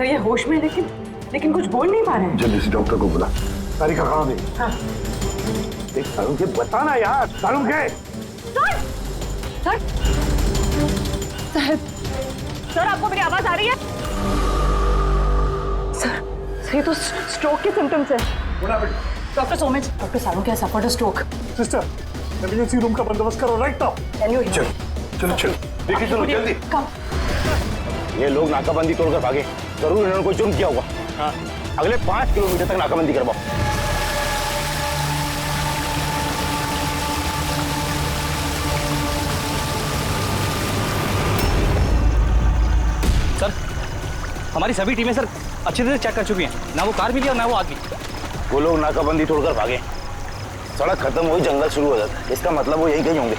Sir ये होश में लेकिन कुछ बोल नहीं पा रहे हैं। जल्दी से डॉक्टर को बुला। तारिका कहाँ गई? हाँ। देख तरुण के बताना यार, तरुण के। सर सर आपको मेरी आवाज आ रही है? सर ये तो स्ट्रोक के सिम्टम्स है। डॉक्टर सोमेश, डॉक्टर सारू क्या suffered stroke. Sister emergency room का बंदोबस्त करो राइट नाउ। कैन यू चलो चलो चलो देखिए, चलो जल्दी। ये लोग नाकाबंदी तोड़कर भागे, जरूर इन्होंने कोई जुर्म किया होगा। हाँ। अगले 5 किलोमीटर तक नाकाबंदी करवाओ। सर हमारी सभी टीमें सर अच्छी तरह चेक कर चुकी हैं, ना वो कार मिली और ना वो आदमी। वो लोग नाकाबंदी तोड़कर भागे, सड़क खत्म हुई जंगल शुरू हो जाता है, इसका मतलब वो यही कहीं होंगे।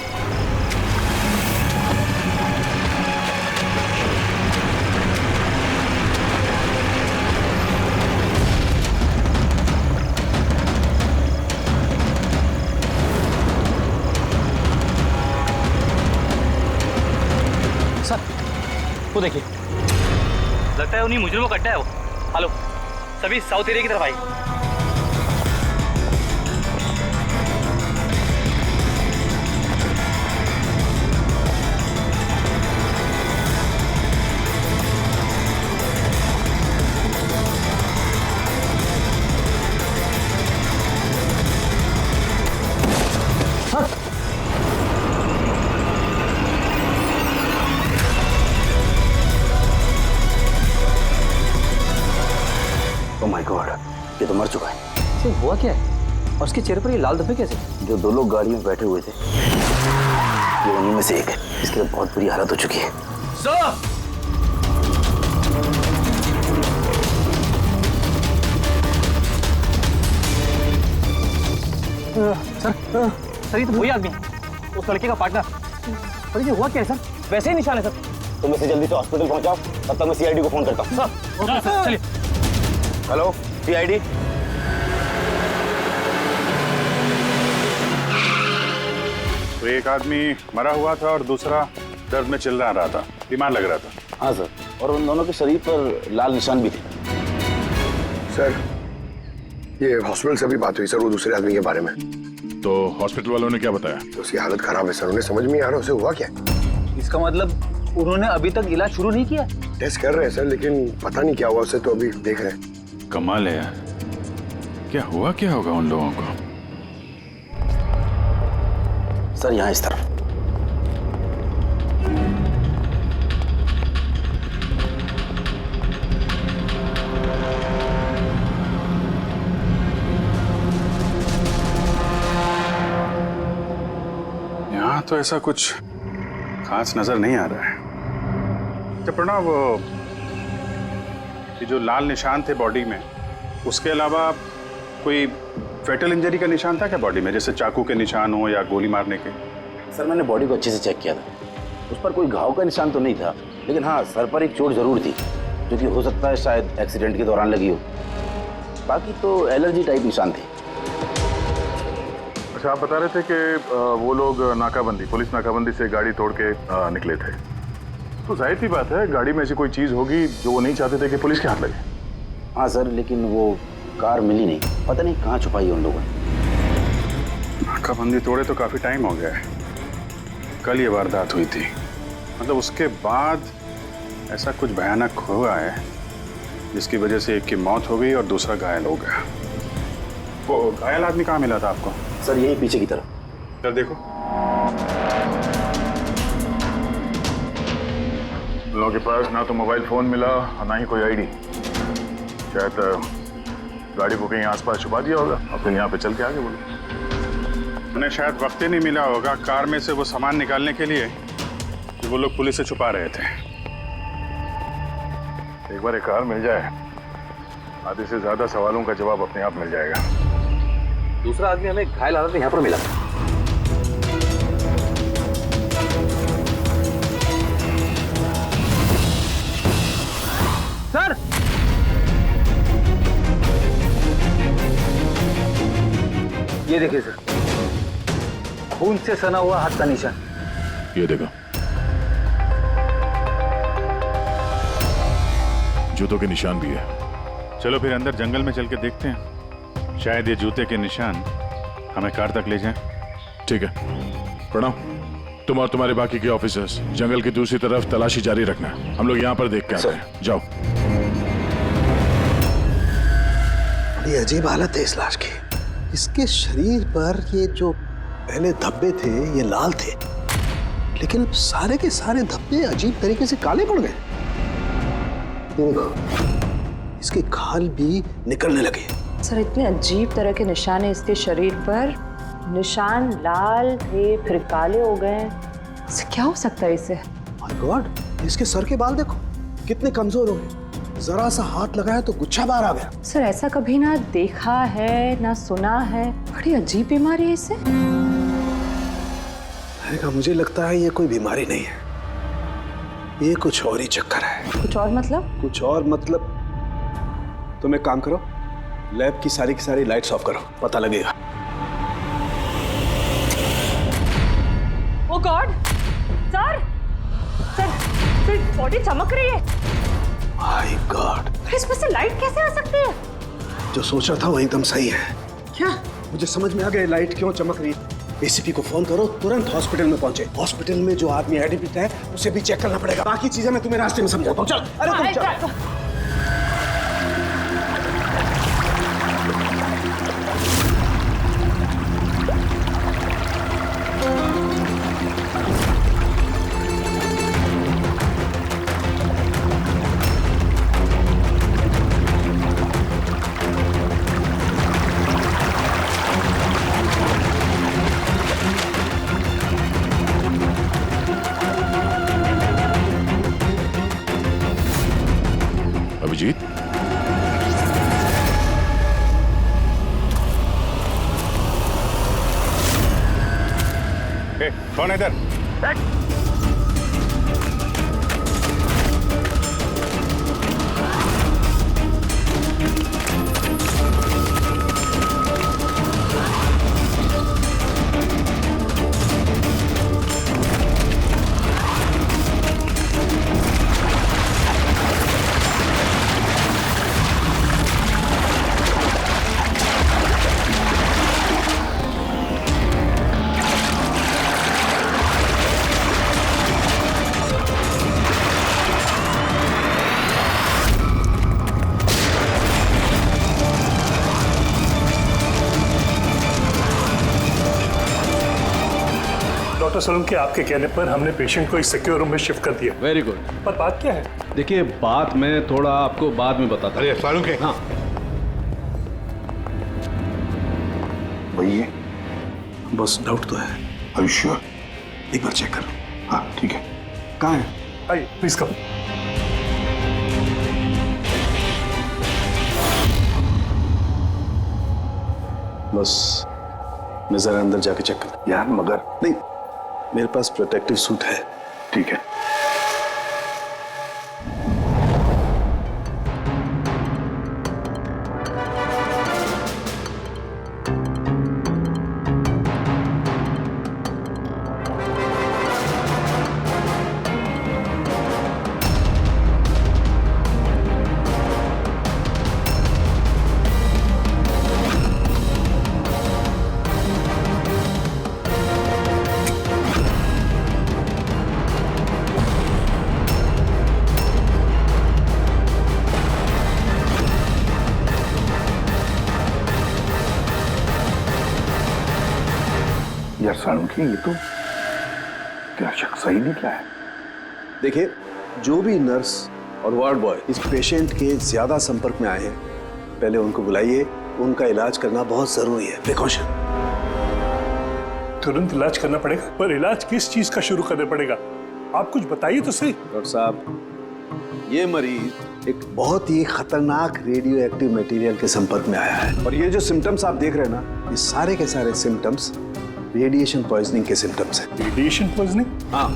सर वो देखिए, लगता है उन्हीं मुजरिमों का अड्डा है वो। हेलो सभी साउथ एरिया की तरफ आइए। ओह माय गॉड, ये तो मर चुका है। सर हुआ क्या है और उसके चेहरे पर ये लाल धब्बे कैसे? जो 2 लोग गाड़ी में बैठे हुए थे, ये उन्हीं में से एक है। इसकी तो बहुत बुरी हालत हो चुकी है। सर सर ये तो वही आदमी है, उस लड़के का पार्टनर। सर ये हुआ क्या है सर? वैसे ही निशान है सर। तुम इसे जल्दी से हॉस्पिटल पहुंचाओ, तब तक मैं सीआईडी को फोन करता हूँ। सर ओके सर, चलिए। Hello CID. तो एक आदमी मरा हुआ था और दूसरा दर्द में चिल्ला रहा था, बीमार लग रहा था। हाँ सर, और उन दोनों के शरीर पर लाल निशान भी थे। सर ये हॉस्पिटल से भी बात हुई सर, वो दूसरे आदमी के बारे में। तो हॉस्पिटल वालों ने क्या बताया? तो उसकी हालत खराब है सर, उन्हें समझ में नहीं आ रहा उसे हुआ क्या। इसका मतलब उन्होंने अभी तक इलाज शुरू नहीं किया? टेस्ट कर रहे हैं सर, लेकिन पता नहीं क्या हुआ उसे, तो अभी देख रहे हैं। कमाल है यार, क्या हुआ क्या होगा उन लोगों को? सर यहाँ इस तरफ। यहाँ तो ऐसा कुछ खास नजर नहीं आ रहा है। तो प्रणव, ये जो लाल निशान थे बॉडी में, उसके अलावा कोई फेटल इंजरी का निशान था क्या बॉडी में, जैसे चाकू के निशान हो या गोली मारने के? सर मैंने बॉडी को अच्छे से चेक किया था, उस पर कोई घाव का निशान तो नहीं था, लेकिन हाँ सर पर एक चोट जरूर थी, जो कि हो सकता है शायद एक्सीडेंट के दौरान लगी हो। बाकी तो एलर्जी टाइप निशान थे। अच्छा, आप बता रहे थे कि वो लोग नाकाबंदी, पुलिस नाकाबंदी से गाड़ी तोड़ के निकले थे, तो जाहिर सी बात है गाड़ी में ऐसी कोई चीज होगी जो वो नहीं चाहते थे कि पुलिस के हाथ लगे। हाँ सर, लेकिन वो कार मिली नहीं, पता नहीं कहाँ छुपाई है उन लोगों ने। नाकाबंदी तोड़े तो काफी टाइम हो गया है, कल ये वारदात हुई थी, मतलब उसके बाद ऐसा कुछ भयानक हुआ है जिसकी वजह से एक की मौत हो गई और दूसरा घायल हो गया। वो घायल आदमी कहाँ मिला था आपको? सर यही पीछे की तरफ। सर देखो, लोगों के पास ना तो मोबाइल फोन मिला और ना ही कोई आईडी। शायद गाड़ी को कहीं आसपास छुपा दिया होगा और फिर यहाँ पे चल के आगे बोलो। उन्हें शायद वक्त ही नहीं मिला होगा कार में से वो सामान निकालने के लिए जो वो लोग पुलिस से छुपा रहे थे। एक बार एक कार मिल जाए, आधे से ज्यादा सवालों का जवाब अपने आप मिल जाएगा। दूसरा आदमी हमें घायल हालत में यहाँ पर मिला। सर ये देखिए सर, खून से सना हुआ हाथ का निशान। ये देखो, जूतों के निशान भी है। चलो फिर अंदर जंगल में चल के देखते हैं, शायद ये जूते के निशान हमें कार तक ले जाएं। ठीक है प्रणव, तुम और तुम्हारे बाकी के ऑफिसर्स जंगल की दूसरी तरफ तलाशी जारी रखना। हम लोग यहाँ पर देख के आते हैं। जाओ। बड़ी अजीब हालत है इस लाश की। इसके शरीर पर ये जो पहले धब्बे थे ये लाल थे, लेकिन सारे के सारे धब्बे अजीब तरीके से काले पड़ गए। ये देखो, इसके खाल भी निकलने लगे। सर इतने अजीब तरह के निशान है इसके शरीर पर। निशान लाल थे फिर काले हो गए। इससे क्या हो सकता है इसे? माय गॉड, इसके सर के बाल देखो कितने कमजोर हो गए। जरा सा हाथ लगाया तो गुच्छा बाहर आ गया। सर ऐसा कभी ना देखा है ना सुना है। बड़ी अजीब बीमारी है इसे। मुझे लगता है ये कोई बीमारी नहीं है, ये कुछ और ही चक्कर है। कुछ और मतलब? कुछ और मतलब तुम एक काम करो, लैब की सारी लाइट्स ऑफ करो, पता लगेगा। ओ गॉड सर, सर बॉडी चमक रही है। माय गॉड, इसमें से लाइट कैसे आ सकती है? जो सोचा था वो एकदम सही है। क्या? मुझे समझ में आ गया लाइट क्यों चमक रही है। एसीपी को फोन करो, तुरंत हॉस्पिटल में पहुंचे। हॉस्पिटल में जो आदमी एडमिट है उसे भी चेक करना पड़ेगा। बाकी चीजें मैं तुम्हें रास्ते में समझाता हूँ। चल, अरे तुम चल। अभिजीत, कौन है इधर? डॉक्टर सोलंकी, आपके कहने पर हमने पेशेंट को एक सिक्योर रूम में शिफ्ट कर दिया। Very good. पर बात क्या है? देखिए बात मैं थोड़ा आपको बाद में बताता हूँ। अरे सोलंकी, हाँ वही बस डाउट तो है। Are you sure? एक बार चेक करो। हाँ ठीक है। कहाँ है? आइए प्लीज कम। बस मैं जरा अंदर जाके चेक कर। यार मगर नहीं, मेरे पास प्रोटेक्टिव सूट है। ठीक है। यार सोलंकी, ये तो क्या शक सही निकला है। देखिए, जो भी नर्स और वार्ड बॉय इस पेशेंट के ज्यादा संपर्क में आए हैं, पहले उनको बुलाइए। उनका इलाज करना बहुत जरूरी है। प्रिकॉशन। तुरंत इलाज करना पड़ेगा, पर इलाज किस चीज का शुरू करना पड़ेगा? आप कुछ बताइए तो सही। डॉक्टर साहब, ये मरीज एक बहुत ही खतरनाक रेडियो एक्टिव मटेरियल के संपर्क में आया है, और ये जो सिम्टम्स आप देख रहे हैं ना, ये सारे के सारे सिम्टम्स रेडिएशन पॉइजनिंग के सिम्टम्स हैं। Radiation poisoning? हाँ,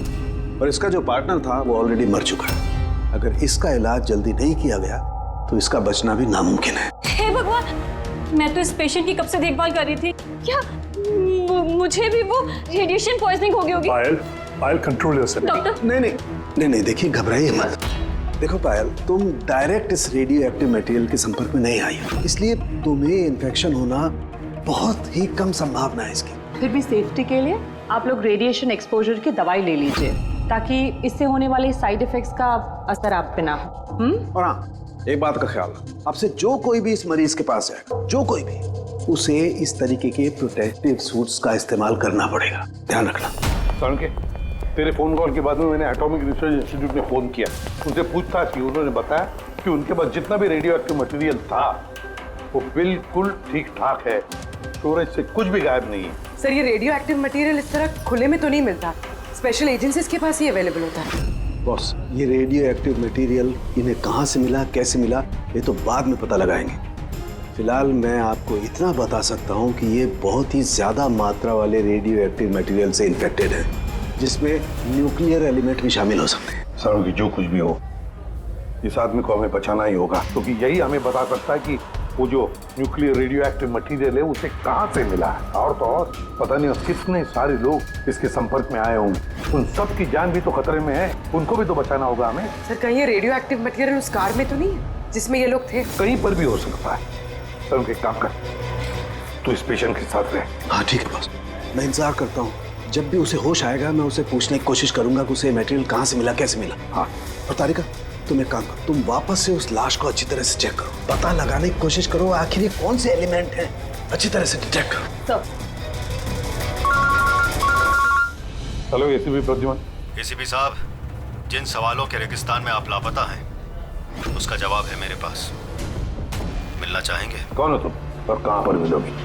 और इसका जो पार्टनर था वो ऑलरेडी मर चुका है। अगर इसका इलाज जल्दी नहीं किया गया तो इसका बचना भी नामुमकिन है। हे भगवान, मैं तो इस पेशेंट की कब से देखभाल कर रही थी। क्या मुझे भी वो रेडिएशन पॉइजनिंग हो गई होगी? पायल, पायल कंट्रोल योरसेल्फ। डॉक्टर, नहीं, देखिए घबराइए मत। देखो पायल, तुम डायरेक्ट इस रेडियो एक्टिव मटेरियल के संपर्क में नहीं आई हो, इसलिए तुम्हें इन्फेक्शन होना बहुत ही कम संभावना है इसकी। फिर भी सेफ्टी के लिए आप लोग रेडिएशन एक्सपोजर की दवाई ले लीजिए, ताकि इससे होने वाले साइड इफेक्ट्स का असर आप पे ना हो। और हाँ, एक बात का ख्याल रखो, आपसे जो कोई भी इस मरीज के पास जाएगा, जो कोई भी, उसे इस तरीके के प्रोटेक्टिव सूट्स का इस्तेमाल करना पड़ेगा, ध्यान रखना। सनके, तेरे फोन कॉल के बाद में मैंने एटॉमिक रिसर्च इंस्टीट्यूट में फोन किया, उनसे पूछताछ की। उन्होंने बताया कि उनके पास जितना भी रेडियो एक्टिव मटेरियल था वो बिल्कुल ठीक ठाक है, स्टोरेज से कुछ भी गायब नहीं है। सर, ये रेडियो एक्टिव मटेरियल इस तरह खुले में तो नहीं मिलता, स्पेशल एजेंसीज के पास ही अवेलेबल होता है। बॉस, ये रेडियो एक्टिव मटेरियल इन्हें कहाँ से मिला, कैसे मिला, ये तो बाद में पता लगाएंगे। फिलहाल मैं आपको इतना बता सकता हूँ कि ये बहुत ही ज्यादा मात्रा वाले रेडियो एक्टिव मटेरियल से इन्फेक्टेड है, जिसमें न्यूक्लियर एलिमेंट भी शामिल हो सकते हैं। सर, कि जो कुछ भी हो, इस आदमी को हमें बचाना ही होगा, क्योंकि यही हमें बता सकता है कि वो जो न्यूक्लियर रेडियो एक्टिव मटेरियल है उसे कहाँ से मिला है। और तो और पता नहीं कितने सारे लोग इसके संपर्क में आए होंगे, उन सब की जान भी तो खतरे में है, उनको भी तो बचाना होगा हमें। सर, कहीं ये रेडियो एक्टिव मटेरियल उस कार में तो नहीं है जिसमें ये लोग थे? कहीं पर भी हो सकता है। सर, उनके काम कर, तो इस पेशेंट के साथ रहे। हाँ ठीक है बॉस, मैं इंतजार करता हूँ। जब भी उसे होश आएगा मैं उसे पूछने की कोशिश करूंगा कि उसे मटेरियल कहाँ से मिला, कैसे मिला। हाँ, और तारिका, तुम एक काम करो, तुम वापस से उस लाश को अच्छी तरह से चेक करो, पता लगाने की कोशिश करो आखिर ये कौन से एलिमेंट हैं, अच्छी तरह से डिटेक्ट करो। Hello ACP Pradyuman. एसीपी साहब, जिन सवालों के रेगिस्तान में आप लापता हैं, उसका जवाब है मेरे पास। मिलना चाहेंगे? कौन हो तुम और कहां पर मिलोगी?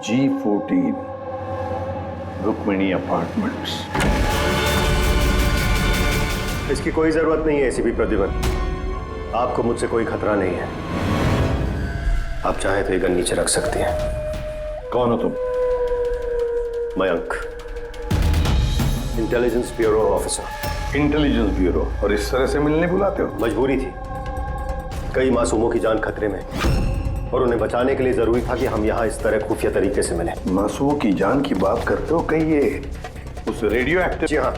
G14 Rukmini apartments. इसकी कोई जरूरत नहीं है एसीपी प्रद्युमन, आपको मुझसे कोई खतरा नहीं है। आप चाहे तो ये गन नीचे रख सकते हैं। कौन हो तुम? Mayank, intelligence bureau officer. Intelligence bureau? और इस तरह से मिलने बुलाते हो? मजबूरी थी, कई मासूमों की जान खतरे में और उन्हें बचाने के लिए जरूरी था कि हम यहाँ इस तरह खुफिया तरीके से मिले। मासूमों की जान की बात करते हो? कहीं ये उस रेडियो एक्टिव? जी हाँ,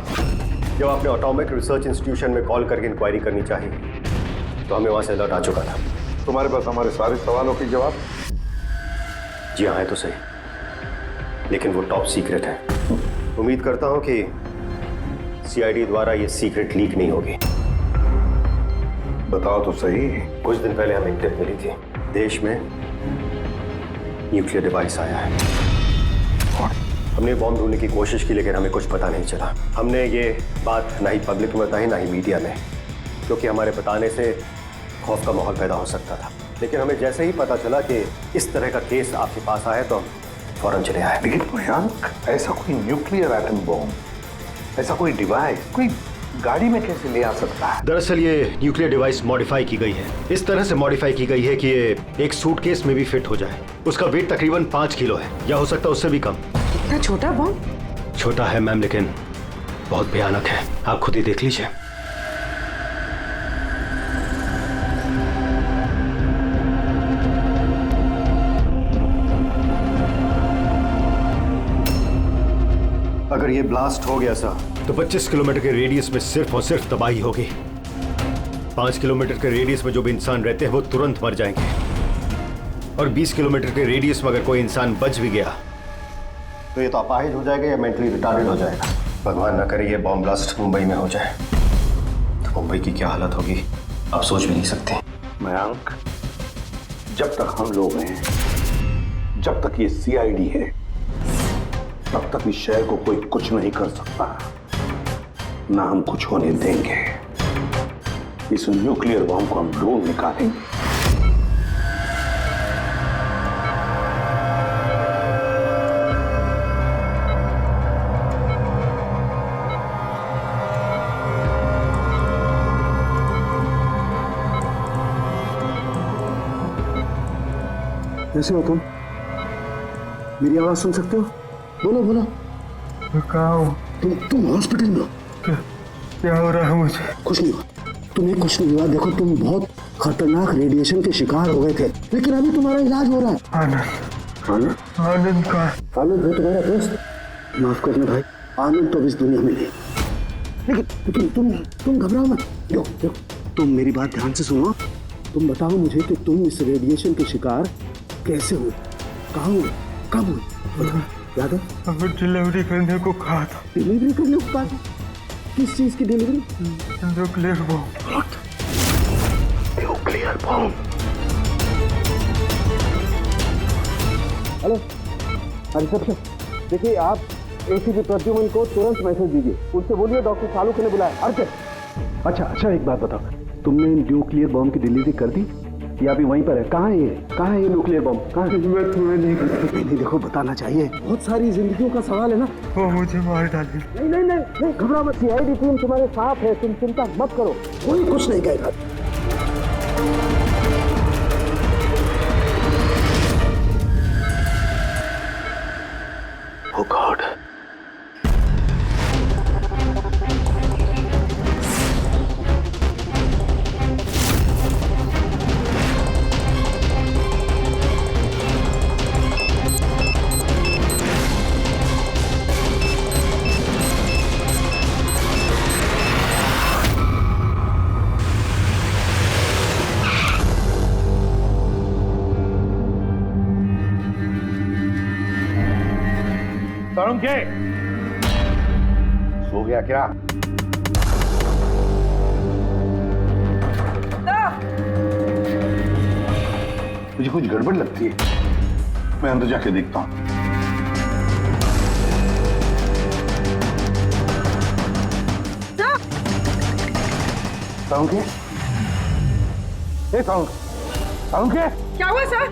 जब आपने एटॉमिक रिसर्च इंस्टीट्यूशन में कॉल करके इंक्वायरी करनी चाहिए तो हमें वहां से अलर्ट आ चुका था। तुम्हारे पास हमारे सारे सवालों के जवाब? जी हाँ, है तो सही, लेकिन वो टॉप सीक्रेट है। उम्मीद करता हूं कि सीआईडी द्वारा ये सीक्रेट लीक नहीं होगी। बताओ तो सही। कुछ दिन पहले हमें टिप मिली थी, देश में न्यूक्लियर डिवाइस आया है। हमने बॉम्ब ढूंढने की कोशिश की, लेकिन हमें कुछ पता नहीं चला। हमने ये बात ना ही पब्लिक में बताई, ना ही मीडिया में, क्योंकि हमारे बताने से खौफ का माहौल पैदा हो सकता था। लेकिन हमें जैसे ही पता चला कि इस तरह का केस आपके पास आया तो हम फौरन चले आए। लेकिन मयंक, ऐसा कोई न्यूक्लियर एटम बॉम्ब, ऐसा कोई डिवाइस कोई गाड़ी में कैसे ले आ सकता है? दरअसल ये न्यूक्लियर डिवाइस मॉडिफाई की गई है, इस तरह से मॉडिफाई की गई है कि ये एक सूटकेस में भी फिट हो जाए। उसका वेट तकरीबन 5 किलो है, या हो सकता है उससे भी कम। इतना छोटा बॉम्ब? छोटा है मैम, लेकिन बहुत भयानक है, आप खुद ही देख लीजिए। अगर ये ब्लास्ट हो गया सर, तो 25 किलोमीटर के रेडियस में सिर्फ और सिर्फ तबाही होगी। 5 किलोमीटर के रेडियस में जो भी इंसान रहते हैं वो तुरंत मर जाएंगे, और 20 किलोमीटर के रेडियस में अगर कोई इंसान बच भी गया तो ये तो अपाहिज हो जाएगा या मेंटली रिटार्डेड हो जाएगा। भगवान ना करे ये बॉम्ब ब्लास्ट मुंबई में हो जाए, तो मुंबई की क्या हालत होगी आप सोच भी नहीं सकते। मयंक, जब तक हम लोग हैं, जब तक ये सीआईडी है, तब तक इस शहर को कोई कुछ नहीं कर सकता, ना हम कुछ होने देंगे। इस न्यूक्लियर बॉम्ब को हम ढूंढ निकालेंगे। कैसे हो तुम? मेरी आवाज सुन सकते हो? बोलो बोलो। कहाँ हो? तुम हॉस्पिटल में हो। क्या हो रहा है मुझे? कुछ नहीं हुआ, तुम्हें कुछ नहीं हुआ। देखो तुम बहुत खतरनाक रेडिएशन के शिकार हो गए थे, लेकिन अभी तुम्हारा इलाज हो रहा है। आनंद आनंद का आनंद है तुम्हारा दोस्त। माफ करना भाई, आनंद तो इस दुनिया में नहीं, लेकिन तुम घबराओ मत। देखो तुम मेरी बात ध्यान से सुनो। तुम बताओ मुझे कि तुम इस रेडिएशन के शिकार कैसे हुए, कहाँ हुए, कब हुए? याद है? डिलीवरी करने को कहा था। डिलीवरी करने को कहा था? किस चीज की delivery? Nuclear bomb. Nuclear bomb. Hello reception, देखिए आप एसीपी प्रद्युमन को तुरंत मैसेज दीजिए, उनसे बोलिए डॉक्टर चालुक्य ने बुलाया। अर्ज अच्छा एक बात बताओ, तुमने न्यूक्लियर बॉम्ब की डिलीवरी कर दी या अभी वहीं पर है? कहाँ है ये न्यूक्लियर बॉम्ब? कहाँ है? मैं तुम्हें नहीं देखो, बताना चाहिए, बहुत सारी जिंदगियों का सवाल है ना। वो मुझे मार डाली। नहीं घबरा मत, सीआईडी टीम तुम्हारे साथ है, तुम चिंता मत करो, कोई कुछ नहीं कहेगा। Oh God. तरुण के सो गया क्या? मुझे कुछ गड़बड़ लगती है, मैं अंदर जाके देखता हूं। तरुण के, तरुण के, क्या हुआ सर?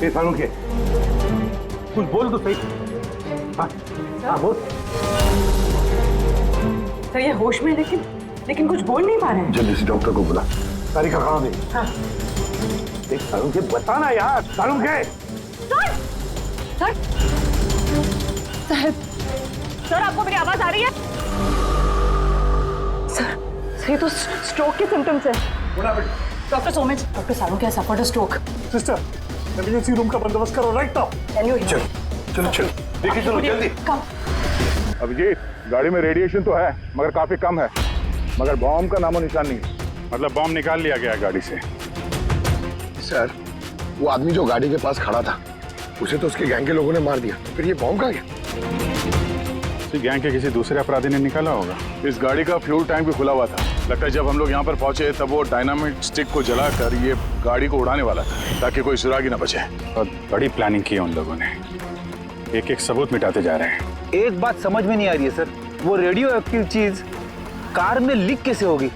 तरुण के, कुछ बोल तो सही। हाँ बोल। सर ये होश में, लेकिन कुछ बोल नहीं पा रहे हैं। जल्दी से डॉक्टर को बुला। तारीखा कहाँ दे? हाँ। देख तरुण के, बताना यार। तरुण के सर आपको मेरी आवाज आ रही है? सर ये तो स्ट्रोक के सिम्टम्स है। Doctor Somesh, doctor Salukya has suffered a stroke. Sister, emergency room का बंदोबस्त करो right now. Can you hear? चलो देखिए, चलो जल्दी। Come. अभिजीत, गाड़ी में रेडिएशन तो है मगर काफी कम है, मगर बॉम्ब का नामो निशान नहीं है। मतलब बॉम्ब निकाल लिया गया है गाड़ी से। सर, वो आदमी जो गाड़ी के पास खड़ा था, उसे तो उसके गैंग के लोगों ने मार दिया, फिर ये बॉम्ब कहाँ गया? गैंग के किसी दूसरे अपराधी ने निकाला होगा। इस गाड़ी का फ्यूल टैंक भी खुला हुआ था। लगता है जब हम लोग यहाँ पर पहुंचे तब वो डायनामाइट स्टिक को जलाकर ये गाड़ी को उड़ाने वाला था ताकि कोई सुरागी ना बचे। और बड़ी प्लानिंग की है उन लोगों ने, एक एक सबूत मिटाते जा रहे हैं। एक बात समझ में नहीं आ रही है सर, वो रेडियो एक्टिव चीज कार में लीक कैसे होगी?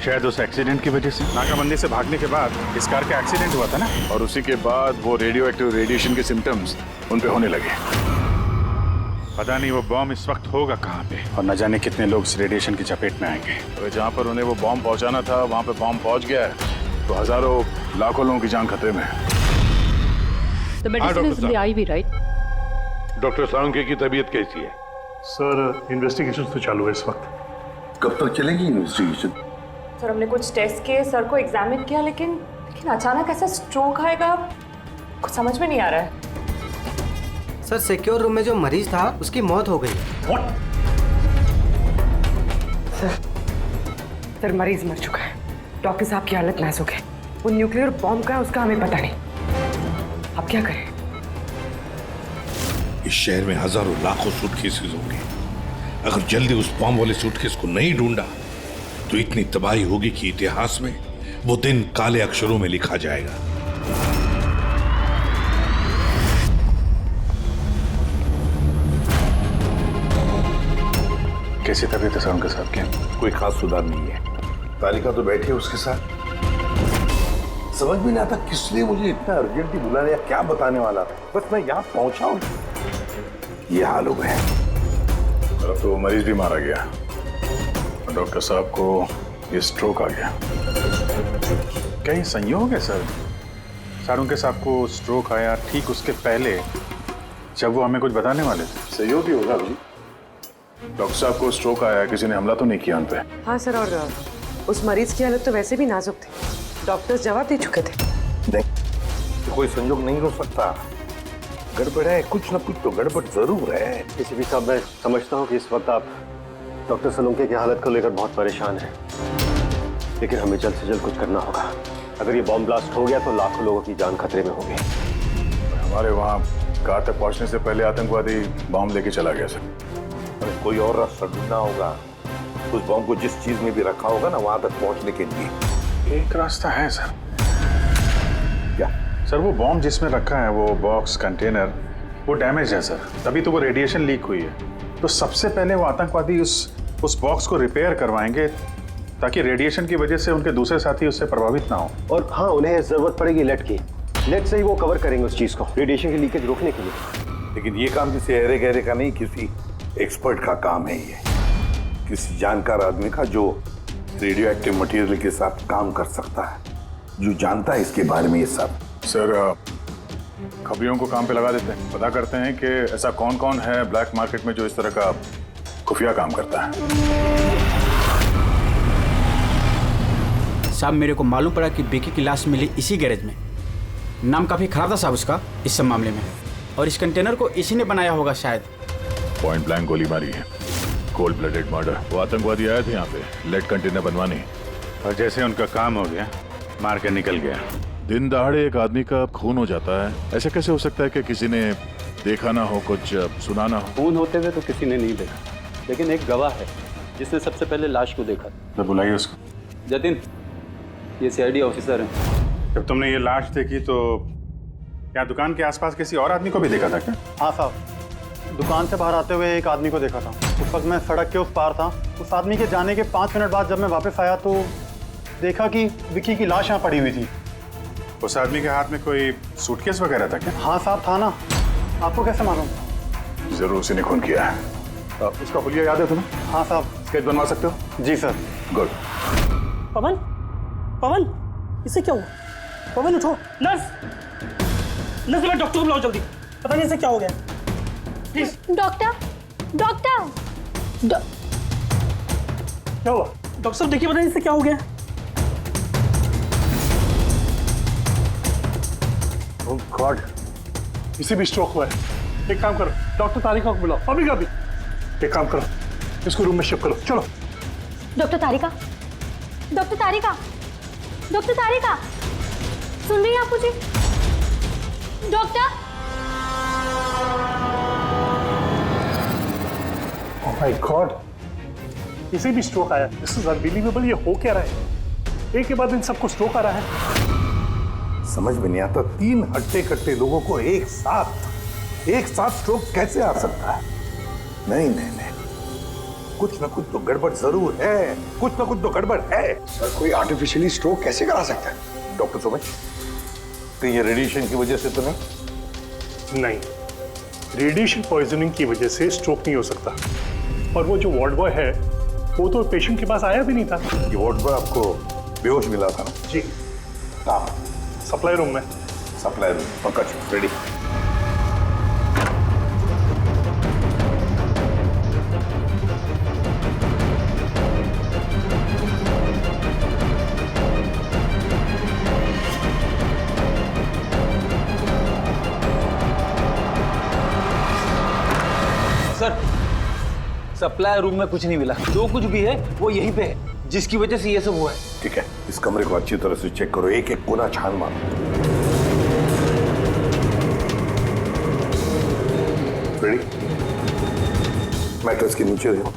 शायद उस एक्सीडेंट की वजह से। नाकाबंदी से भागने के बाद इस कार का एक्सीडेंट हुआ था ना, और उसी के बाद वो रेडियो एक्टिव रेडिएशन के सिम्टम्स उन पे होने लगे। पता नहीं वो बॉम्ब इस वक्त होगा कहाँ पे, और न जाने कितने लोग इस रेडिएशन की चपेट में आएंगे। तो जहाँ पर उन्हें वो बॉम्ब पहुँचाना था वहाँ पे बॉम्ब पहुँच गया है तो हजारों लाखों लोगों की जान खतरे में है। The medicine is in the IV, right? Doctor Salukya की तबीयत कैसी है? सर इन्वेस्टिगेशन तो चालू है इस वक्त। कब तक चलेगी इन्वेस्टिगेशन? सर हमने कुछ टेस्ट किए, सर को एग्जामिन किया, लेकिन अचानक ऐसा स्ट्रोक आएगा कुछ समझ में नहीं आ रहा है। सर सिक्योर रूम में जो मरीज था उसकी मौत हो गई। सर मरीज मर चुका है, डॉक्टर साहब की हालत नाजुक है। वो न्यूक्लियर बॉम्ब का है उसका हमें पता नहीं, अब क्या करें? इस शहर में हजारों लाखों सूटकेसेस होंगे, अगर जल्दी उस बॉम्ब वाले सूटकेस को नहीं ढूंढा तो इतनी तबाही होगी कि इतिहास में वो दिन काले अक्षरों में लिखा जाएगा। कैसी तबीयत है सर उनके साथ? क्या कोई खास सुधार नहीं है। तालिका तो बैठी है उसके साथ। समझ में नहीं आता किसने मुझे इतना अर्जेंटली बुलाया या क्या बताने वाला था। बस मैं यहाँ पहुंचा हूँ, ये हाल हो गया। अब तो मरीज भी मारा गया और डॉक्टर साहब को ये स्ट्रोक आ गया। क्या ये संयोग है सर? सारुण के साहब को स्ट्रोक आया ठीक उसके पहले जब वो हमें कुछ बताने वाले थे। सहयोगी होगा अभी। डॉक्टर साहब को स्ट्रोक आया है, किसी ने हमला तो नहीं किया उन पे? हाँ सर, और उस मरीज की हालत तो वैसे भी नाजुक थी। डॉक्टर्स जवाब दे चुके थे। नहीं, तो कोई संयोग नहीं हो सकता। गड़बड़ है, कुछ ना कुछ तो गड़बड़ जरूर है। किसी भी साहब, मैं समझता हूँ कि इस वक्त आप डॉक्टर सलूंके की हालत को लेकर बहुत परेशान हैं, लेकिन हमें जल्द से जल्द कुछ करना होगा। अगर ये बॉम्ब ब्लास्ट हो गया तो लाखों लोगों की जान खतरे में होगी। हमारे वहाँ कार तक पहुँचने से पहले आतंकवादी बॉम्ब लेके चला गया सर। अरे कोई और रास्ता ढूंढना होगा। उस बॉम्ब को जिस चीज में भी रखा होगा ना, वहां तक पहुंचने के लिए एक रास्ता है सर। क्या सर? वो बॉम्ब जिसमें रखा है, वो बॉक्स कंटेनर, वो डैमेज है सर, तभी तो वो रेडिएशन लीक हुई है। तो सबसे पहले वो आतंकवादी उस बॉक्स को रिपेयर करवाएंगे ताकि रेडिएशन की वजह से उनके दूसरे साथी उससे प्रभावित ना हो। और हाँ, उन्हें जरूरत पड़ेगी लेड की। लेड से ही वो कवर करेंगे उस चीज को, रेडिएशन की लीकेज रोकने के लिए। लेकिन ये काम किसी अहरे गहरे का नहीं, किसी एक्सपर्ट का काम है। ये किसी जानकार आदमी का जो रेडियो एक्टिव मटेरियल के साथ काम कर सकता है, जो जानता है इसके बारे में ये सब। सर, खबरियों को काम पे लगा देते हैं, पता करते हैं कि ऐसा कौन कौन है ब्लैक मार्केट में जो इस तरह का खुफिया काम करता है। साहब, मेरे को मालूम पड़ा कि बेकी की लाश मिली इसी गैरेज में। नाम काफी खराब था साहब उसका इस सब मामले में, और इस कंटेनर को इसी ने बनाया होगा शायद। पॉइंट ब्लैंक गोली मारी है, कोल्ड ब्लडेड मर्डर। वो आतंकवादी आए थे यहाँ पे लेड कंटेनर बनवाने, और जैसे उनका काम हो गया, मार के निकल गया। दिन दहाड़े एक आदमी का खून हो जाता है। ऐसे कैसे हो सकता है कि किसी ने देखा ना हो, कुछ सुना ना हो? खून होते हुए तो किसी ने नहीं देखा, लेकिन एक गवाह है जिसने सबसे पहले लाश को देखा। तो बुलाइए उसको। जतिन, ये सीआईडी ऑफिसर हैं। जब तुमने ये लाश देखी तो क्या दुकान के आसपास किसी और आदमी को भी देखा था क्या? हाँ साहब, दुकान से बाहर आते हुए एक आदमी को देखा था। उस वक्त मैं सड़क के उस पार था। उस आदमी के जाने के 5 मिनट बाद जब मैं वापस आया तो देखा कि विक्की की लाश यहाँ पड़ी हुई थी। उस आदमी के हाथ में कोई सूटकेस वगैरह था क्या? हाँ साहब, था ना। आपको कैसे मालूम? जरूर उसी ने खून किया है। उसका हुलिया याद है तुम्हें? हाँ साहब। स्केच बनवा सकते हो? जी सर। गुड। पवन, पवन, इसे क्या हुआ? पवन उठो। नर्स, नर्स, डॉक्टर को बुलाओ जल्दी। पता नहीं इसे क्या हो गया। प्लीज। डॉक्टर, डॉक्टर, क्या हुआ? डॉक्टर साहब देखिए, पता नहीं इसे क्या हो गया। ओह गॉड, इसे भी स्ट्रोक हुआ है। एक काम करो, डॉक्टर तारिका को बुलाओ अभी का भी। एक काम करो, इसको रूम में शिफ्ट करो। चलो। डॉक्टर तारिका, डॉक्टर तारिका, डॉक्टर तारिका, सुन रही हैं आप मुझे? डॉक्टर। ओह माय गॉड, इसे भी स्ट्रोक आया। This is unbelievable. ये हो क्या रहा है? एक के बाद इन सबको स्ट्रोक आ रहा है। समझ में नहीं आता, 3 हट्टे कट्टे लोगों को एक साथ स्ट्रोक कैसे आ सकता है? नहीं नहीं नहीं, कुछ ना कुछ तो गड़बड़ जरूर है। कुछ ना कुछ तो गड़बड़ है। सर, कोई आर्टिफिशियली स्ट्रोक कैसे करा सकता है? डॉक्टर समझ, तो ये रेडिएशन की वजह से तो नहीं? नहीं, रेडिएशन पॉइजनिंग की वजह से स्ट्रोक नहीं हो सकता। और वो जो वार्ड बॉय है, वो तो पेशेंट के पास आया भी नहीं था। ये वार्ड बॉय आपको बेहोश मिला था ना? जी। कहाँ? सप्लाई रूम में। सप्लाई रूम, पकड़, रेडी। सर, सप्लाई रूम में कुछ नहीं मिला। जो कुछ भी है वो यहीं पे है, जिसकी वजह से ये सब हुआ है। ठीक है, इस कमरे को अच्छी तरह से चेक करो, एक एक कोना छान मारो। रेडी? मैट्रेस के नीचे देखो।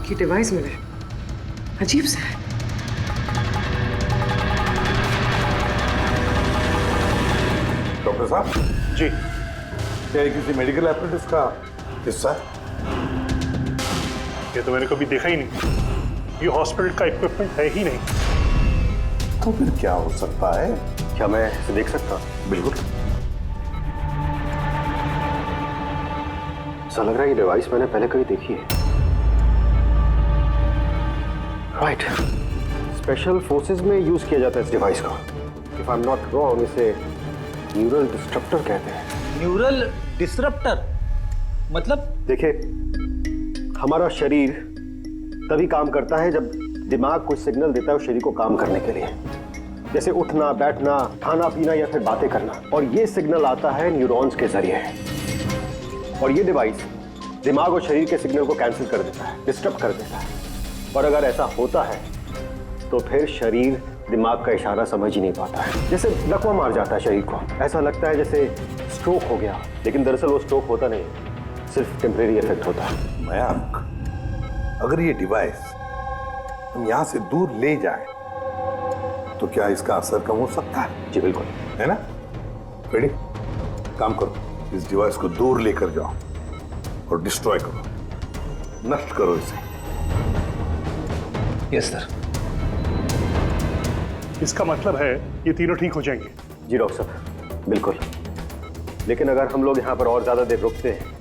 ये डिवाइस मिले, अजीब सा है। डॉक्टर साहब जी, क्या ये किसी मेडिकल एपरेटस का हिस्सा है? ये तो मैंने कभी देखा ही नहीं। ये हॉस्पिटल का इक्विपमेंट है ही नहीं। तो फिर क्या हो सकता है? क्या मैं इसे देख सकता हूँ? बिल्कुल। ऐसा लग रहा है ये डिवाइस मैंने पहले कभी देखी है। राइट, स्पेशल फोर्सेस में यूज किया जाता है इस डिवाइस को। If I am not wrong, इसे न्यूरल डिस्ट्रप्टर कहते हैं। न्यूरल डिस्ट्रप्टर मतलब? देखिए, हमारा शरीर तभी काम करता है जब दिमाग कोई सिग्नल देता है उस शरीर को काम करने के लिए, जैसे उठना, बैठना, खाना पीना या फिर बातें करना। और ये सिग्नल आता है न्यूरॉन्स के जरिए, और ये डिवाइस दिमाग और शरीर के सिग्नल को कैंसिल कर देता है, डिस्टर्ब कर देता है। और अगर ऐसा होता है तो फिर शरीर दिमाग का इशारा समझ ही नहीं पाता है, जैसे लकवा मार जाता है शरीर को। ऐसा लगता है जैसे स्ट्रोक हो गया, लेकिन दरअसल वो स्ट्रोक होता नहीं, सिर्फ टेम्परेरी इफेक्ट होता है। मयंक, अगर ये डिवाइस हम यहाँ से दूर ले जाए तो क्या इसका असर कम हो सकता है? जी बिल्कुल, है ना? रेडी? काम करो, इस डिवाइस को दूर लेकर जाओ और डिस्ट्रॉय करो, नष्ट करो इसे। Yes sir. इसका मतलब है ये तीनों ठीक हो जाएंगे? जी डॉक्टर साहब, बिल्कुल। लेकिन अगर हम लोग यहाँ पर और ज्यादा देर रुकते हैं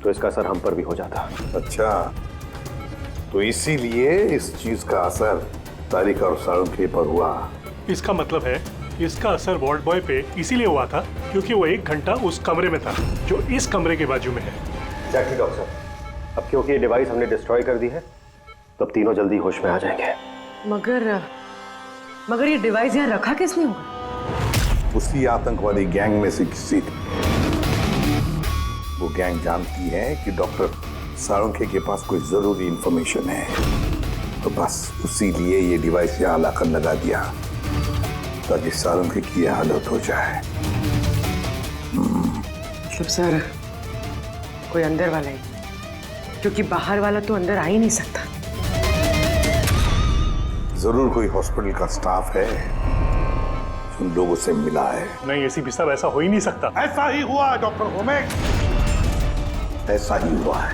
तो इसका असर हम पर भी हो जाता। अच्छा, तो इसीलिए इस चीज का असर तारिका और साळुंखे पर हुआ। इसका मतलब है इसका असर वार्ड बॉय पे इसीलिए हुआ था क्योंकि वो 1 घंटा उस कमरे में था जो इस कमरे के बाजू में है। एग्जैक्टली डॉक्टर साहब। अब क्योंकि ये डिवाइस हमने डिस्ट्रॉय कर दी है तो अब तीनों जल्दी होश में आ जाएंगे। मगर ये डिवाइस यहाँ रखा किसने होगा? उसी आतंकवादी गैंग में से किसी ने। वो गैंग जानती है कि डॉक्टर साळुंखे के पास कोई जरूरी इंफॉर्मेशन है, तो बस उसी लिए ये डिवाइस यहाँ लाकर लगा दिया ताकि साळुंखे की यह हालत हो जाए। मतलब सर, कोई अंदर वाला ही, क्योंकि बाहर वाला तो अंदर आ ही नहीं सकता। जरूर कोई हॉस्पिटल का स्टाफ है जो उन लोगों से मिला है। नहीं एसीपी साहब, ऐसा हो ही नहीं सकता। ऐसा ही हुआ है डॉक्टर होमेक, ऐसा ही हुआ है।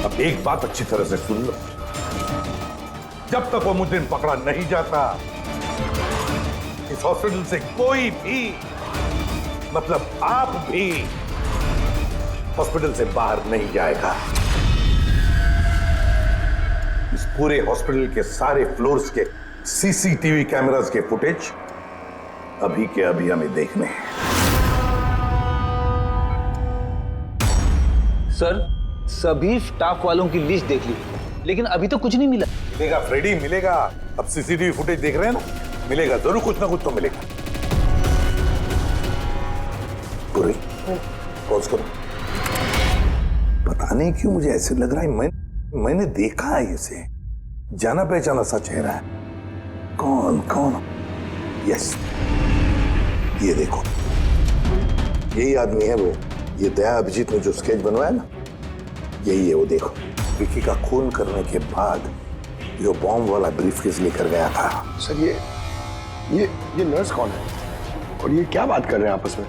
अब एक बात अच्छी तरह से सुन लो, जब तक वो मुजरिम पकड़ा नहीं जाता इस हॉस्पिटल से कोई भी, मतलब आप भी, हॉस्पिटल से बाहर नहीं जाएगा। इस पूरे हॉस्पिटल के सारे फ्लोर्स के सीसीटीवी कैमरास के फुटेज अभी के अभी हमें देखने हैं। सर, सभी स्टाफ वालों की लिस्ट देख ली, लेकिन अभी तो कुछ नहीं मिला। मिलेगा फ्रेडी, मिलेगा। अब सीसीटीवी फुटेज देख रहे हैं ना, मिलेगा जरूर, कुछ ना कुछ तो मिलेगा। पूरी पॉज करो। पता नहीं क्यों मुझे ऐसे लग रहा है मैंने देखा है इसे, जाना पहचाना सा चेहरा है। कौन कौन? यस, ये देखो, यही आदमी है वो। ये दया अभिजीत ने जो स्केच बनवाया ना, यही है वो। देखो, विकी का खून करने के बाद जो बॉम्ब वाला ब्रीफकेस लेकर गया था। सर, ये नर्स कौन है और ये क्या बात कर रहे हैं आपस में?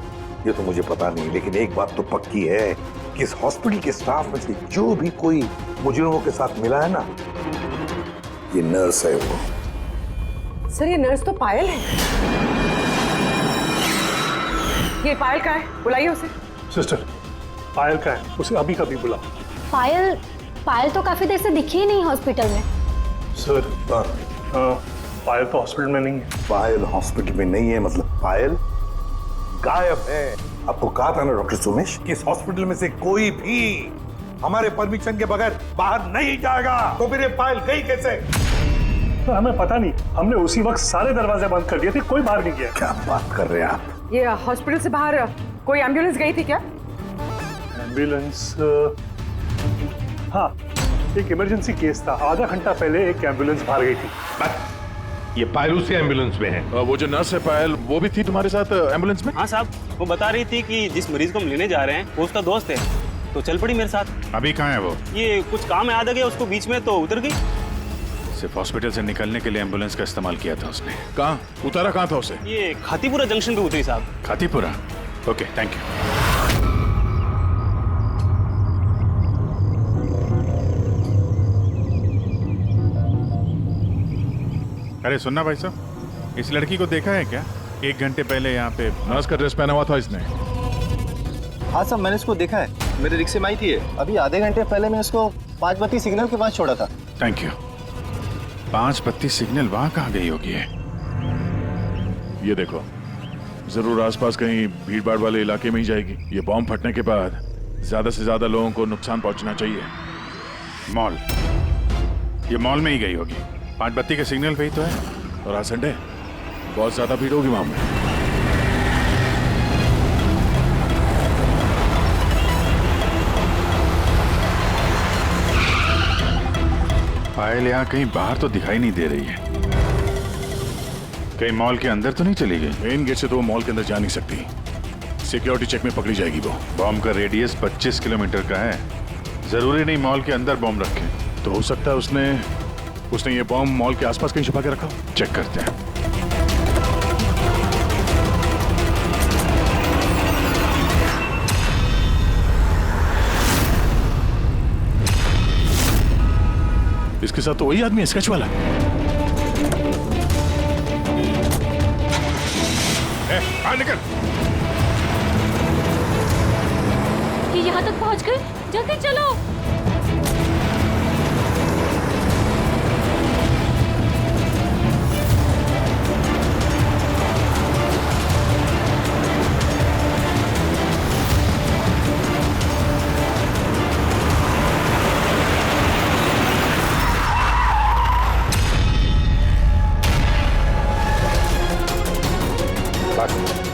ये तो मुझे पता नहीं, लेकिन एक बात तो पक्की है कि इस हॉस्पिटल के स्टाफ में से जो भी कोई मुजरिमों के साथ मिला है ना, ये नर्स है वो। सर, ये नर्स तो पायल है। ये पायल का है, बुलाइए उसे। सिस्टर, पायल का है, उसे अभी कभी बुला। पायल तो काफी देर से दिखी ही नहीं हॉस्पिटल में। सर, पायल तो हॉस्पिटल में नहीं है। पायल हॉस्पिटल में नहीं है मतलब पायल गायब है। आपको कहा था ना डॉक्टर सुमेश कि इस हॉस्पिटल में से कोई भी हमारे परमिशन के बगैर बाहर नहीं जाएगा। तो फिर ये पायल गई कैसे? तो हमें पता नहीं, हमने उसी वक्त सारे दरवाजे बंद कर दिए थे, कोई बाहर नहीं गया। क्या बात कर रहे हैं आप? ये हॉस्पिटल से बाहर कोई एम्बुलेंस गई थी क्या? एम्बुलेंस? हाँ, एक इमरजेंसी केस था, आधा घंटा पहले एक एम्बुलेंस बाहर गई थी। ये पायल उसी एम्बुलेंस में है। वो जो नर्स है पायल, वो भी थी तुम्हारे साथ एम्बुलेंस में? हाँ साहब, वो बता रही थी कि जिस मरीज को हम लेने जा रहे हैं वो उसका दोस्त है, तो चल पड़ी मेरे साथ। अभी कहाँ है वो? ये कुछ काम याद आ गया उसको बीच में, तो उतर गई। सिर्फ हॉस्पिटल से निकलने के लिए एम्बुलेंस का इस्तेमाल किया था उसने। कहाँ उतारा, कहाँ था उसे? ये खातीपुरा जंक्शन पे उतरी साहब। खातीपुरा? Okay, thank you. अरे सुनना भाई साहब, इस लड़की को देखा है क्या? 1 घंटे पहले यहाँ पे नर्स का ड्रेस पहना हुआ था इसने। हाँ साहब, मैंने इसको देखा है, मेरे रिक्शे में आई थी ये। अभी आधे घंटे पहले मैं इसको 5 बत्ती सिग्नल के पास छोड़ा था। Thank you. 5 बत्ती सिग्नल वहां कहाँ गई होगी ये? ये देखो, जरूर आसपास कहीं भीड़ भाड़ वाले इलाके में ही जाएगी। ये बॉम्ब फटने के बाद ज्यादा से ज्यादा लोगों को नुकसान पहुंचना चाहिए। मॉल, ये मॉल में ही गई होगी। 5 बत्ती के सिग्नल पे ही तो है। और आज संडे, बहुत ज्यादा भीड़ होगी वहां में। पायल यहाँ कहीं बाहर तो दिखाई नहीं दे रही है। कहीं मॉल के अंदर तो नहीं चली गई? मेन गेट से तो वो मॉल के अंदर जा नहीं सकती। सिक्योरिटी चेक में पकड़ी जाएगी वो। बॉम्ब का रेडियस 25 किलोमीटर का है। जरूरी नहीं मॉल के अंदर बॉम्ब रखे। तो हो सकता है उसने ये बॉम्ब मॉल के आसपास कहीं छुपा के रखा। चेक करते हैं। इसके साथ तो वही आदमी है, स्केच वाला। निकल। ये यहाँ तक पहुँच गए, जल्दी चलो।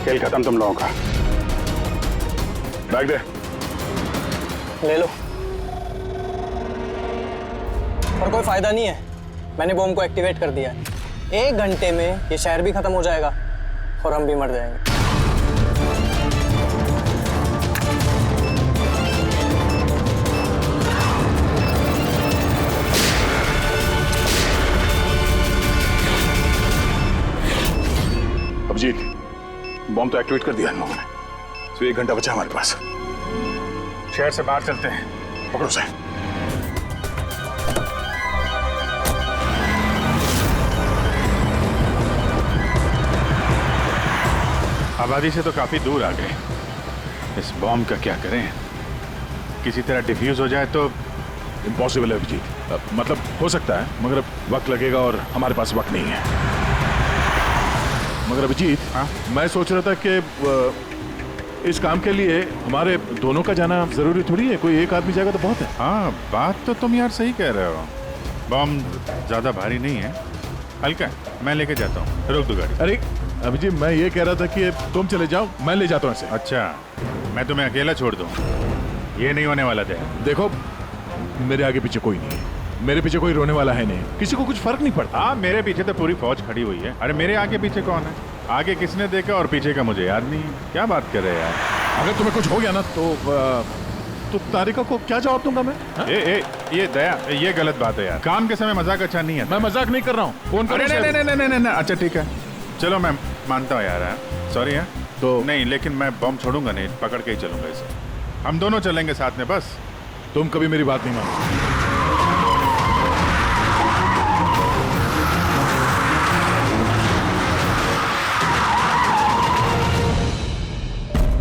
खेल खत्म तुम लोगों का। बैग दे। ले लो। पर कोई फायदा नहीं है, मैंने बॉम्ब को एक्टिवेट कर दिया है। 1 घंटे में ये शहर भी खत्म हो जाएगा और हम भी मर जाएंगे। अभिजीत, बॉम्ब तो एक्टिवेट कर दिया हम लोगों ने, तो 1 घंटा बचा हमारे पास। शहर से बाहर चलते हैं। पकड़ो से। आबादी से तो काफी दूर आ गए। इस बॉम्ब का क्या करें? किसी तरह डिफ्यूज हो जाए तो। इम्पॉसिबल है अभिजीत। मतलब हो सकता है, मगर वक्त लगेगा और हमारे पास वक्त नहीं है। मगर अभिजीत, मैं सोच रहा था कि इस काम के लिए हमारे दोनों का जाना जरूरी थोड़ी है। कोई एक आदमी जाएगा तो बहुत है। हाँ, बात तो तुम यार सही कह रहे हो। बॉम्ब ज्यादा भारी नहीं है, हल्का है। मैं लेके जाता हूँ, रोक दो गाड़ी। अरे अभिजीत, मैं ये कह रहा था कि तुम चले जाओ, मैं ले जाता हूँ ऐसे। अच्छा, मैं तुम्हें अकेला छोड़ दूँ? ये नहीं होने वाला था। देखो, मेरे आगे पीछे कोई नहीं है, मेरे पीछे कोई रोने वाला है नहीं, किसी को कुछ फर्क नहीं पड़ता। हाँ, मेरे पीछे तो पूरी फौज खड़ी हुई है। अरे मेरे आगे पीछे कौन है? आगे किसने देखा और पीछे का मुझे याद नहीं। क्या बात कर रहे हैं यार? अगर तुम्हें कुछ हो गया ना तो तारिका को क्या जवाब दूंगा मैं? ये दया, ये गलत बात है यार। काम के समय मजाक अच्छा नहीं है। मैं मजाक नहीं कर रहा हूँ। फोन करो। नहीं, अच्छा ठीक है, चलो मैं मानता हूँ यार। सॉरी है तो नहीं, लेकिन मैं बम छोड़ूंगा नहीं, पकड़ के ही चलूंगा इसे। हम दोनों चलेंगे साथ में बस। तुम कभी मेरी बात नहीं मानो।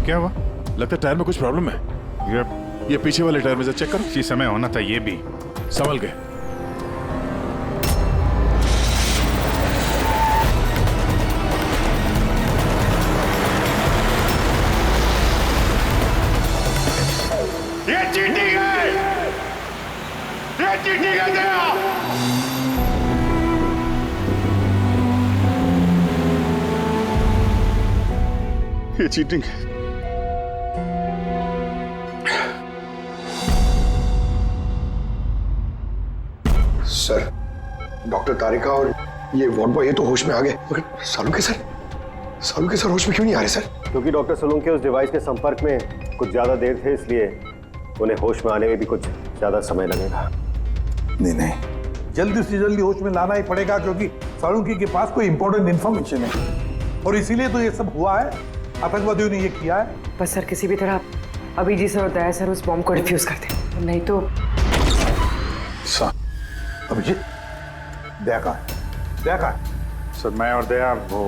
क्या हुआ? लगता है टायर में कुछ प्रॉब्लम है। ये पीछे वाले टायर में से चेक करो। इसी समय होना था ये भी। संभल गए। ये चीटिंग है, ये चीटिंग है दया। ये चीटिंग है। सर, डॉक्टर तारिका और ये वार्ड बॉय ये तो होश में आ गए, मगर सालुके सर होश में क्यों नहीं आ रहे सर? क्योंकि डॉक्टर सोलंकी उस डिवाइस के संपर्क में कुछ ज्यादा देर थे, इसलिए उन्हें होश में आने में भी कुछ ज्यादा समय लगेगा। नहीं, जल्दी से जल्दी होश में लाना ही पड़ेगा, क्योंकि सालुंकी के पास कोई इंपॉर्टेंट इंफॉर्मेशन है और इसीलिए तो ये सब हुआ है। आतंकवादियों ने ये किया है। बस सर, किसी भी तरह अभिजीत सर और दया सर उस बॉम्ब को डिफ्यूज कर दें, नहीं तो। अभिजीत, दया कहाँ है? सर, मैं और दया वो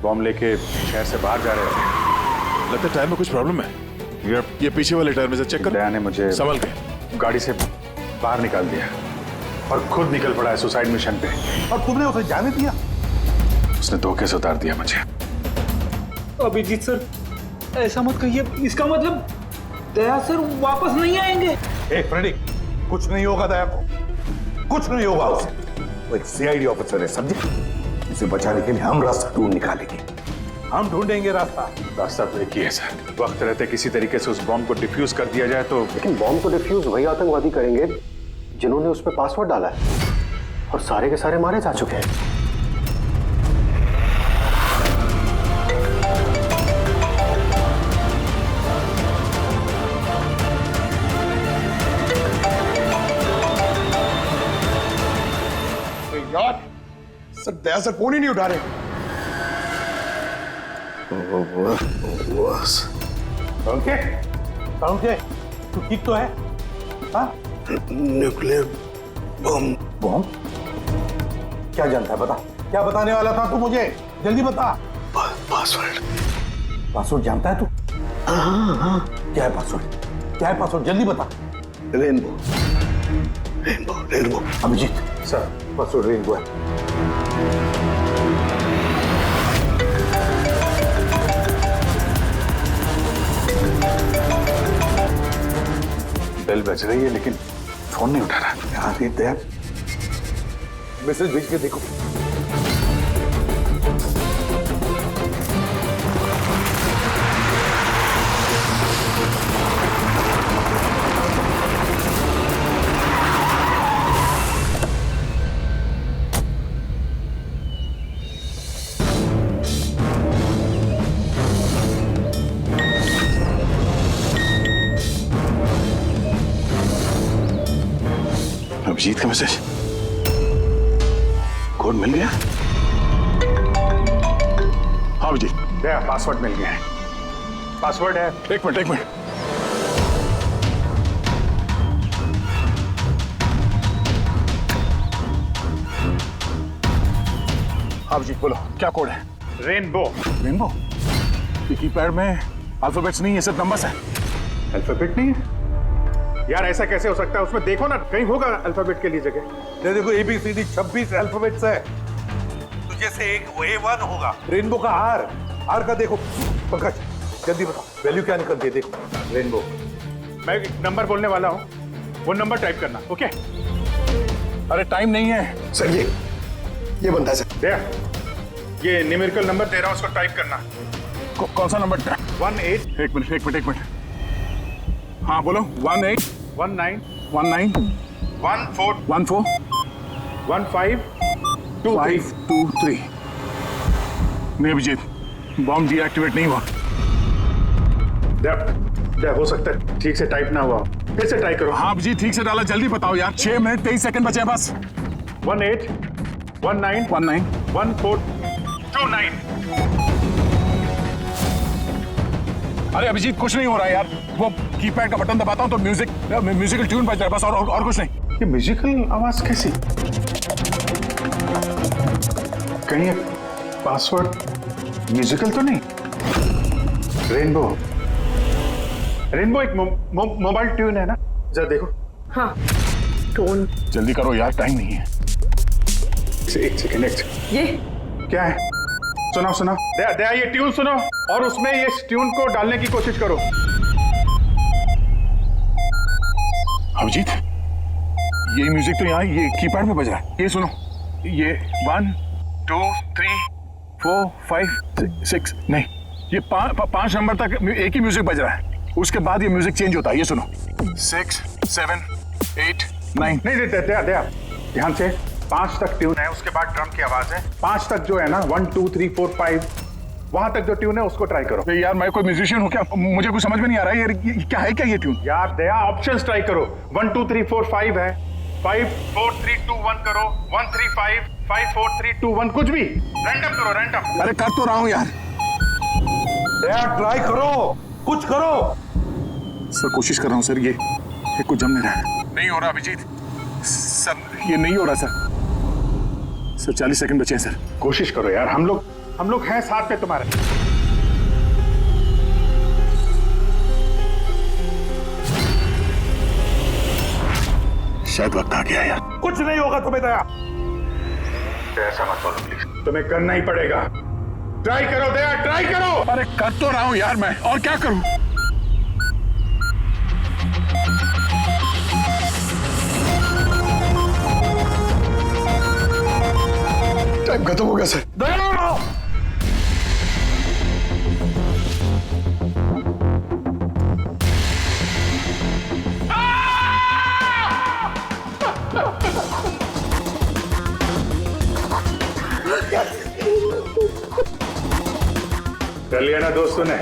बॉम्ब लेके शहर से बाहर जा रहे थे। लगता है टायर में कुछ प्रॉब्लम है। ये पीछे वाले टायर में से चेक कर। दया ने मुझे संभल के गाड़ी से बाहर निकाल दिया और खुद निकल पड़ा है सुसाइड मिशन पे। और तुमने उसे जाने दिया? उसने धोखे से उतार दिया मुझे। अभिजीत सर, ऐसा मत कहिए। इसका मतलब दया सर वापस नहीं आएंगे। फ्रेडी, कुछ नहीं होगा दया को, कुछ नहीं होगा उसे। वो एक सीआईडी ऑफिसर है, समझे? इसे बचाने के लिए हम रास्ता ढूंढ निकालेंगे, हम ढूंढेंगे रास्ता। रास्ता तो एक ही है सर, वक्त रहते किसी तरीके से उस बॉम्ब को डिफ्यूज कर दिया जाए तो। लेकिन बॉम्ब को डिफ्यूज वही आतंकवादी करेंगे जिन्होंने उस पर पासवर्ड डाला है, और सारे के सारे मारे जा चुके हैं। यार सर, दया सर फोन ही नहीं उठा रहे। तू ठीक तो है? हाँ? Nuclear bomb. बम? क्या जानता है, बता। क्या बताने वाला था तू मुझे? जल्दी बता। पासवर्ड। पासवर्ड जानता है तू? हाँ। क्या है पासवर्ड? क्या है पासवर्ड? जल्दी बता। Rainbow. Rainbow, rainbow. Abhijit sir, password rainbow है। बेल बज रही है लेकिन फोन नहीं उठा रहा। यार ये दया, मैसेज भेज के देखो। अभिजीत का मैसेज, कोड मिल गया? हाँ अभिजीत, दया पासवर्ड मिल गया है। पासवर्ड है। एक मिनट। हाँ अभिजीत बोलो, क्या कोड है? रेनबो। रेनबो? कीपैड में अल्फाबेट्स नहीं है, सिर्फ नंबर्स है। अल्फाबेट नहीं है यार, ऐसा कैसे हो सकता है? उसमें देखो ना, कहीं होगा अल्फाबेट के लिए जगह। देखो ABCD 26 अल्फाबेट्स है, तो जैसे एक A1 होगा। रेनबो का आर का देखो। पंकज जल्दी बताओ, वैल्यू क्या निकलती है? देखो रेनबो। मैं एक नंबर बोलने वाला हूँ, वो नंबर टाइप करना। ओके? अरे टाइम नहीं है सर। ये बनता है सर। दया, ये न्यूमेरिकल नंबर दे रहा हूँ, उसको टाइप करना। कौन सा नंबर? 18। एक मिनट। हाँ बोलो। 18 19 14 15 523। नहीं अभिजीत, बॉम्ब डीएक्टिवेट नहीं हुआ। दया हो सकता है ठीक से टाइप ना हुआ, फिर से टाइप करो। हाँ अभिजीत ठीक से डाला, जल्दी बताओ यार। 6 मिनट 23 सेकंड बचे हैं बस। 18 19 1429। अरे अभिजीत कुछ नहीं हो रहा है यार, वो कीपैड का बटन दबाता हूँ तो म्यूजिकल ट्यून बज रहा है बस, और कुछ नहीं। ये म्यूजिकल आवाज कैसी? कहीं पासवर्ड म्यूजिकल तो नहीं? रेनबो एक मोबाइल ट्यून है ना? जरा देखो। हाँ, टोन। जल्दी करो यार, टाइम नहीं है। एक सेकेंड। ये क्या है? सुनाओ। दया ये ट्यून सुनो और उसमें ये ट्यून को डालने की कोशिश करो। अभिजीत, ये म्यूजिक तो यहाँ ये कीपैड में बज रहा है। ये सुनो, ये 1 2 3 4 5 6 नहीं, ये 5 नंबर तक एक ही म्यूजिक बज रहा है, उसके बाद ये म्यूजिक चेंज होता है। ये सुनो, 6 7 8 9। नहीं दया ध्यान से, 5 तक ट्यून है, उसके बाद ड्रम की आवाज है। 5 तक जो है ना, 1 2 3 4 5, वहां तक जो ट्यून है उसको ट्राई करो। यार मैं कोई म्यूजिशियन हूँ क्या? मुझे कुछ समझ में नहीं आ रहा है। ये क्या है? क्या ये ट्यून? यार दया ऑप्शंस ट्राई करो। 1 2 3 4 5 है, 5 4 3 2 1 करो, 1 3 5 5 4 3 2 1, कुछ भी रैंडम करो, रैंडम। अरे कर तो रहा हूँ यार। दया ट्राई करो, कुछ करो। सर कोशिश कर रहा हूँ सर, ये कुछ जम नहीं रहा है। नहीं हो रहा अभिजीत सर, ये नहीं हो रहा सर। 40 सेकंड बचे हैं सर। कोशिश करो यार, हम लोग हैं साथ पे तुम्हारे। शायद वक्त आ गया यार। कुछ नहीं होगा तुम्हें दया। ऐसा मत बोलो प्लीज, तुम्हें करना ही पड़ेगा। ट्राई करो दया, ट्राई करो। अरे कर तो रहा हूं यार मैं, और क्या करूं? टाइम खत्म हो गया सर। दया! कर लिया ना दोस्तों ने।